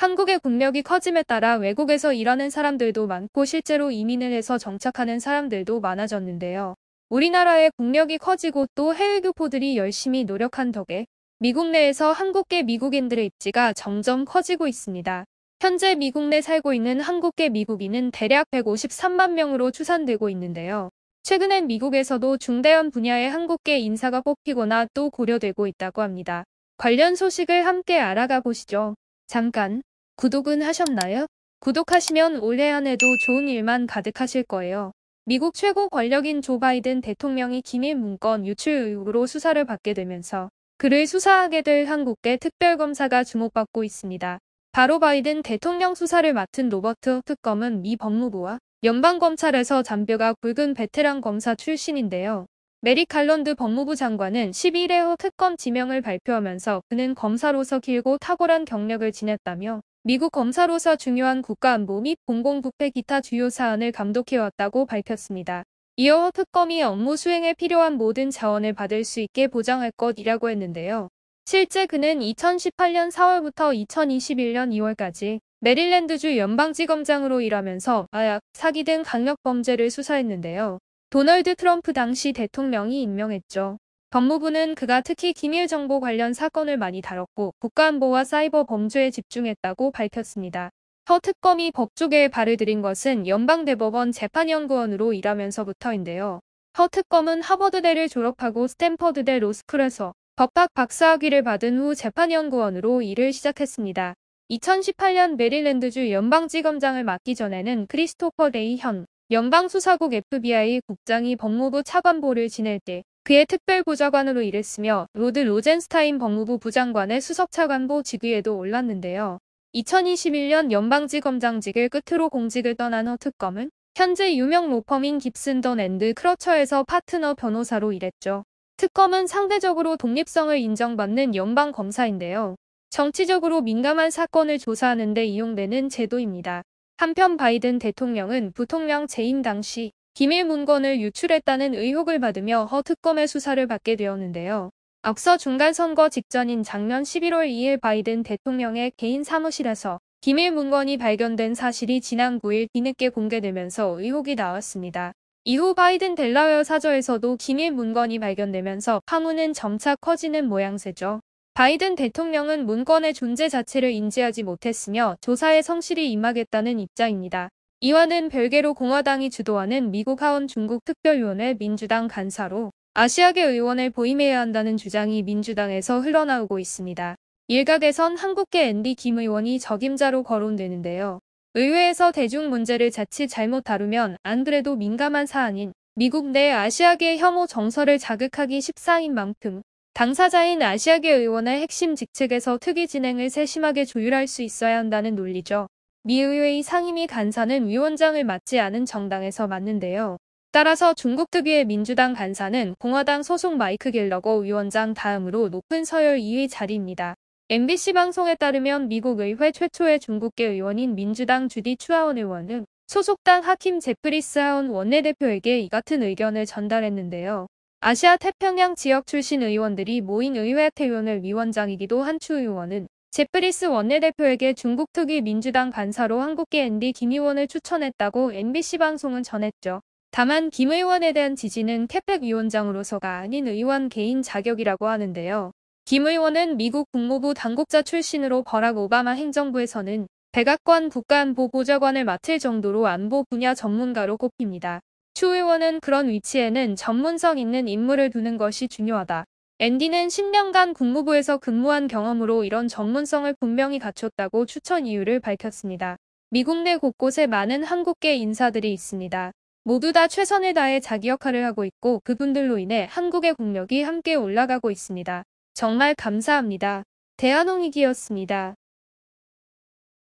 한국의 국력이 커짐에 따라 외국에서 일하는 사람들도 많고 실제로 이민을 해서 정착하는 사람들도 많아졌는데요. 우리나라의 국력이 커지고 또 해외 교포들이 열심히 노력한 덕에 미국 내에서 한국계 미국인들의 입지가 점점 커지고 있습니다. 현재 미국 내 살고 있는 한국계 미국인은 대략 153만 명으로 추산되고 있는데요. 최근엔 미국에서도 중대한 분야의 한국계 인사가 뽑히거나 또 고려되고 있다고 합니다. 관련 소식을 함께 알아가 보시죠. 잠깐, 구독은 하셨나요? 구독하시면 올해 한 해도 좋은 일만 가득하실 거예요. 미국 최고 권력인 조 바이든 대통령이 기밀 문건 유출 의혹으로 수사를 받게 되면서 그를 수사하게 될 한국계 특별검사가 주목받고 있습니다. 바로 바이든 대통령 수사를 맡은 로버트 특검은 미 법무부와 연방검찰에서 잔뼈가 굵은 베테랑 검사 출신인데요. 메릭 갈런드 법무부 장관은 11회 후 특검 지명을 발표하면서 그는 검사로서 길고 탁월한 경력을 지녔다며 미국 검사로서 중요한 국가안보 및 공공부패 기타 주요 사안을 감독해왔다고 밝혔습니다. 이어 특검이 업무 수행에 필요한 모든 자원을 받을 수 있게 보장할 것이라고 했는데요. 실제 그는 2018년 4월부터 2021년 2월까지 메릴랜드주 연방지검장으로 일하면서 마약, 사기 등 강력범죄를 수사했는데요. 도널드 트럼프 당시 대통령이 임명했죠. 법무부는 그가 특히 기밀정보 관련 사건을 많이 다뤘고 국가안보와 사이버 범죄에 집중했다고 밝혔습니다. 허 특검이 법조계에 발을 들인 것은 연방대법원 재판연구원으로 일하면서부터인데요. 허 특검은 하버드대를 졸업하고 스탠퍼드대 로스쿨에서 법학 박사학위를 받은 후 재판연구원으로 일을 시작했습니다. 2018년 메릴랜드주 연방지검장을 맡기 전에는 크리스토퍼 레이 현 연방수사국 FBI 국장이 법무부 차관보를 지낼 때 그의 특별보좌관으로 일했으며 로드 로젠스타인 법무부 부장관의 수석차관보 직위에도 올랐는데요. 2021년 연방지검장직을 끝으로 공직을 떠난 허 특검은 현재 유명 로펌인 깁슨 던 앤드 크러처에서 파트너 변호사로 일했죠. 특검은 상대적으로 독립성을 인정받는 연방검사인데요. 정치적으로 민감한 사건을 조사하는 데 이용되는 제도입니다. 한편 바이든 대통령은 부통령 재임 당시 기밀 문건을 유출했다는 의혹을 받으며 허 특검의 수사를 받게 되었는데요. 앞서 중간선거 직전인 작년 11월 2일 바이든 대통령의 개인 사무실에서 기밀 문건이 발견된 사실이 지난 9일 뒤늦게 공개되면서 의혹이 나왔습니다. 이후 바이든 델라웨어 사저에서도 기밀 문건이 발견되면서 파문은 점차 커지는 모양새죠. 바이든 대통령은 문건의 존재 자체를 인지하지 못했으며 조사에 성실히 임하겠다는 입장입니다. 이와는 별개로 공화당이 주도하는 미국 하원 중국 특별위원회 민주당 간사로 아시아계 의원을 보임해야 한다는 주장이 민주당에서 흘러나오고 있습니다. 일각에선 한국계 앤디 김 의원이 적임자로 거론되는데요. 의회에서 대중 문제를 자칫 잘못 다루면 안 그래도 민감한 사안인 미국 내 아시아계 혐오 정서를 자극하기 십상인 만큼 당사자인 아시아계 의원의 핵심 직책에서 특위 진행을 세심하게 조율할 수 있어야 한다는 논리죠. 미 의회의 상임위 간사는 위원장을 맡지 않은 정당에서 맡는데요. 따라서 중국 특위의 민주당 간사는 공화당 소속 마이크 갤러거 위원장 다음으로 높은 서열 2위 자리입니다. MBC 방송에 따르면 미국 의회 최초의 중국계 의원인 민주당 주디 추하원 의원은 소속당 하킴 제프리스 하원 원내대표에게 이 같은 의견을 전달했는데요. 아시아 태평양 지역 출신 의원들이 모인 의회 태원을 위원장이기도 한 추 의원은 제프리스 원내대표에게 중국 특위 민주당 간사로 한국계 앤디 김 의원을 추천했다고 MBC 방송은 전했죠. 다만 김 의원에 대한 지지는 캐펙 위원장으로서가 아닌 의원 개인 자격이라고 하는데요. 김 의원은 미국 국무부 당국자 출신으로 버락 오바마 행정부에서는 백악관 국가안보보좌관을 맡을 정도로 안보 분야 전문가로 꼽힙니다. 추 의원은 그런 위치에는 전문성 있는 인물을 두는 것이 중요하다. 앤디는 10년간 국무부에서 근무한 경험으로 이런 전문성을 분명히 갖췄다고 추천 이유를 밝혔습니다. 미국 내 곳곳에 많은 한국계 인사들이 있습니다. 모두 다 최선을 다해 자기 역할을 하고 있고 그분들로 인해 한국의 국력이 함께 올라가고 있습니다. 정말 감사합니다. 대한홍익이었습니다.